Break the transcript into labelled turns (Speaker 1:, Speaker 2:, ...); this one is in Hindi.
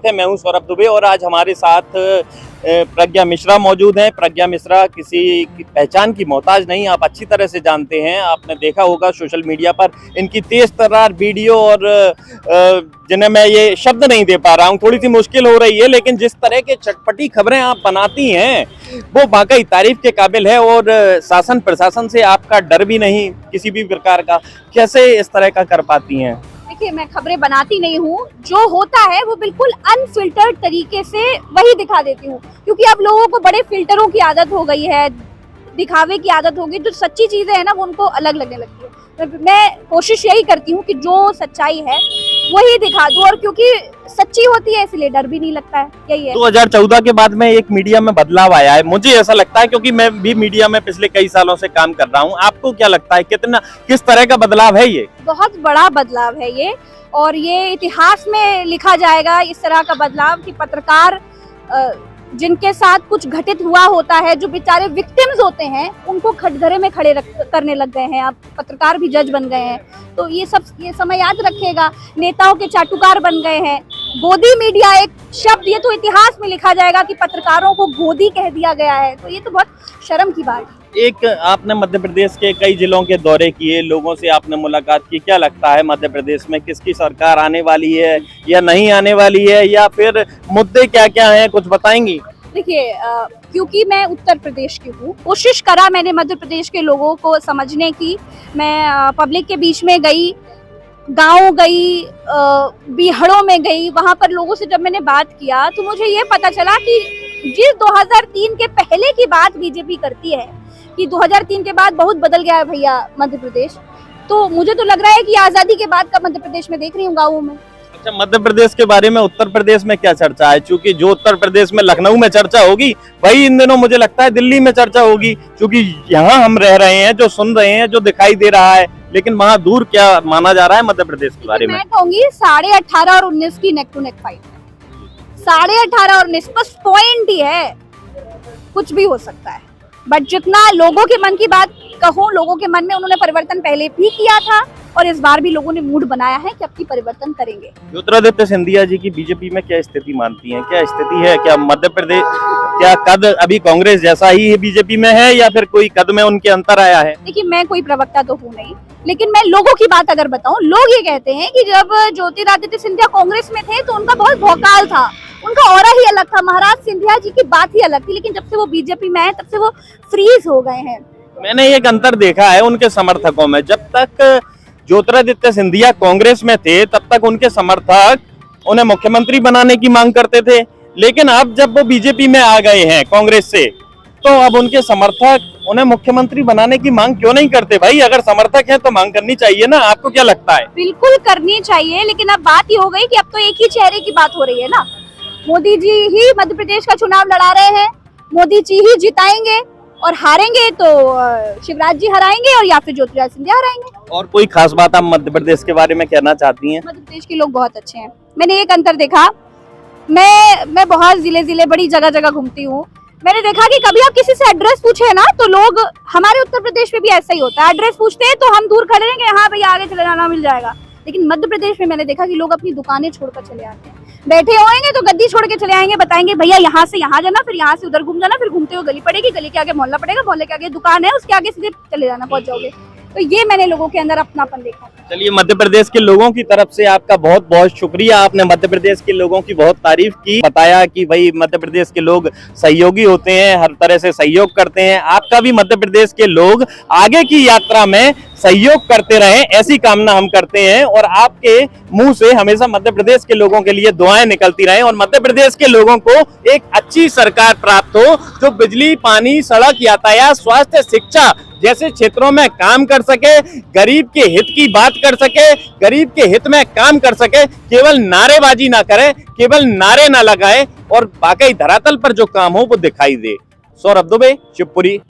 Speaker 1: स्वागत है। मैं हूं सौरभ दुबे और आज हमारे साथ प्रज्ञा मिश्रा मौजूद हैं। प्रज्ञा मिश्रा किसी की पहचान की मोहताज नहीं, आप अच्छी तरह से जानते हैं। आपने देखा होगा सोशल मीडिया पर इनकी तेज तर्रार वीडियो और जिन्हें मैं ये शब्द नहीं दे पा रहा हूं, थोड़ी सी मुश्किल हो रही है, लेकिन जिस तरह के चटपटी खबरें आप बनाती हैं वो वाकई तारीफ के काबिल है। और शासन प्रशासन से आपका डर भी नहीं किसी भी प्रकार का, कैसे इस तरह का कर पाती हैं?
Speaker 2: देखिए, मैं खबरें बनाती नहीं हूँ, जो होता है वो बिल्कुल अनफिल्टर्ड तरीके से वही दिखा देती हूँ, क्योंकि अब लोगों को बड़े फिल्टरों की आदत हो गई है, दिखावे की आदत हो गई। जो सच्ची चीजें है ना वो उनको अलग लगने लगती है। मैं कोशिश यही करती हूँ कि जो सच्चाई है वही दिखा दूँ, और क्योंकि सच्ची होती है इसलिए डर भी नहीं लगता है। यही है।
Speaker 1: 2014 के बाद में एक मीडिया में बदलाव आया है, मुझे ऐसा लगता है, क्योंकि मैं भी मीडिया में पिछले कई सालों से काम कर रहा हूँ। आपको क्या लगता है किस तरह का बदलाव है ये?
Speaker 2: बहुत बड़ा बदलाव है ये, और ये इतिहास में लिखा जाएगा इस तरह का बदलाव कि पत्रकार जिनके साथ कुछ घटित हुआ होता है, जो बेचारे विक्टिम्स होते हैं, उनको खटघरे में खड़े करने लग गए हैं। अब पत्रकार भी जज बन गए हैं, तो ये समय याद रखेगा। नेताओं के चाटुकार बन गए हैं। गोदी मीडिया एक शब्द, ये तो इतिहास में लिखा जाएगा कि पत्रकारों को गोदी कह दिया गया है, तो ये तो बहुत शर्म की बात है।
Speaker 1: एक आपने मध्य प्रदेश के कई जिलों के दौरे किए, लोगों से आपने मुलाकात की, क्या लगता है मध्य प्रदेश में किसकी सरकार आने वाली है या नहीं आने वाली है, या फिर मुद्दे क्या क्या हैं, कुछ बताएंगी?
Speaker 2: देखिए, क्योंकि मैं उत्तर प्रदेश की हूँ, कोशिश करा मैंने मध्य प्रदेश के लोगों को समझने की। मैं पब्लिक के बीच में गई, गांव गई, बीहड़ों में गई, वहां पर लोगों से जब मैंने बात किया तो मुझे ये पता चला कि जिस 2003 के पहले की बात बीजेपी करती है कि 2003 के बाद बहुत बदल गया है भैया मध्य प्रदेश, तो मुझे तो लग रहा है कि आजादी के बाद का मध्य प्रदेश में देख रही हूँ गाँवों में।
Speaker 1: अच्छा, मध्य प्रदेश के बारे में उत्तर प्रदेश में क्या चर्चा है? क्योंकि जो उत्तर प्रदेश में लखनऊ में चर्चा होगी वही इन दिनों मुझे लगता है दिल्ली में चर्चा होगी, क्योंकि यहाँ हम रह रहे हैं, जो सुन रहे हैं, जो दिखाई दे रहा है, लेकिन वहाँ दूर क्या माना जा रहा है मध्य प्रदेश के बारे में?
Speaker 2: मैं कहूंगी 18.5 और 19 की नेक टू नेक फाइट है। 18.5 और 19 बस पॉइंट ही है, कुछ भी हो सकता है। बट जितना लोगों के मन की बात कहूँ, लोगों के मन में उन्होंने परिवर्तन पहले भी किया था और इस बार भी लोगों ने मूड बनाया है कि अब की परिवर्तन करेंगे।
Speaker 1: ज्योतिरादित्य सिंधिया जी की बीजेपी में क्या स्थिति मानती हैं? क्या स्थिति है? क्या मध्य प्रदेश, क्या कद अभी कांग्रेस जैसा ही है बीजेपी में है, या फिर कोई कद में उनके अंतर आया है?
Speaker 2: देखिए, मैं कोई प्रवक्ता तो हूँ नहीं, लेकिन मैं लोगों की बात अगर बताऊं, लोग ये कहते हैं कि जब ज्योतिरादित्य सिंधिया कांग्रेस में थे तो उनका बहुत भौकाल था, उनका ऑरा ही अलग था, महाराज सिंधिया जी की बात ही अलग थी। लेकिन जब से वो बीजेपी में है तब से वो फ्रीज हो गए हैं।
Speaker 1: मैंने एक अंतर देखा है उनके समर्थकों में। जब तक ज्योतिरादित्य सिंधिया कांग्रेस में थे तब तक उनके समर्थक उन्हें मुख्यमंत्री बनाने की मांग करते थे, लेकिन अब जब वो बीजेपी में आ गए हैं कांग्रेस से, तो अब उनके समर्थक उन्हें मुख्यमंत्री बनाने की मांग क्यों नहीं करते? भाई, अगर समर्थक है तो मांग करनी चाहिए ना, आपको क्या लगता है?
Speaker 2: बिल्कुल करनी चाहिए, लेकिन अब बात ये हो गई कि अब तो एक ही चेहरे की बात हो रही है ना। मोदी जी ही मध्य प्रदेश का चुनाव लड़ा रहे हैं, मोदी जी ही जिताएंगे, और हारेंगे तो शिवराज जी हराएंगे और या फिर ज्योतिरादित्य सिंधिया हराएंगे।
Speaker 1: और कोई खास बात आप मध्य प्रदेश के बारे में कहना चाहती हैं?
Speaker 2: मध्य प्रदेश के लोग बहुत अच्छे हैं। मैंने एक अंतर देखा, मैं बहुत जिले बड़ी जगह घूमती हूँ। मैंने देखा कि कभी आप किसी से एड्रेस पूछे ना, तो लोग, हमारे उत्तर प्रदेश में भी ऐसा ही होता है, एड्रेस पूछते हैं तो हम दूर खड़े रहेंगे, हाँ भैया आगे चले जाना, मिल जाएगा। लेकिन मध्य प्रदेश में मैंने देखा कि लोग अपनी दुकानें छोड़कर चले आते हैं, बैठे होंगे तो गद्दी छोड़ के चले आएंगे, बताएंगे भैया यहाँ से यहाँ जाना, फिर यहाँ से उधर घूम जाना, फिर घूमते हुए गली पड़ेगी, गली के आगे मोहल्ला पड़ेगा, मोहल्ले के आगे दुकान है, उसके आगे सीधे चले जाना, पहुंच जाओगे। तो ये मैंने लोगों के अंदर अपनापन देखा।
Speaker 1: चलिए, मध्य प्रदेश के लोगों की तरफ से आपका बहुत बहुत शुक्रिया। आपने मध्य प्रदेश के लोगों की बहुत तारीफ की, बताया कि भाई मध्य प्रदेश के लोग सहयोगी होते हैं, हर तरह से सहयोग करते हैं। आपका भी मध्य प्रदेश के लोग आगे की यात्रा में सहयोग करते रहें, ऐसी कामना हम करते हैं, और आपके मुंह से हमेशा मध्य प्रदेश के लोगों के लिए दुआएं निकलती रहें, और मध्य प्रदेश के लोगों को एक अच्छी सरकार प्राप्त हो जो बिजली, पानी, सड़क, यातायात, स्वास्थ्य, शिक्षा जैसे क्षेत्रों में काम कर सके, गरीब के हित की बात कर सके, गरीब के हित में काम कर सके, केवल नारेबाजी ना करे, केवल नारे ना लगाए, और वाकई धरातल पर जो काम हो वो दिखाई दे। सौरभ दुबे, शिवपुरी।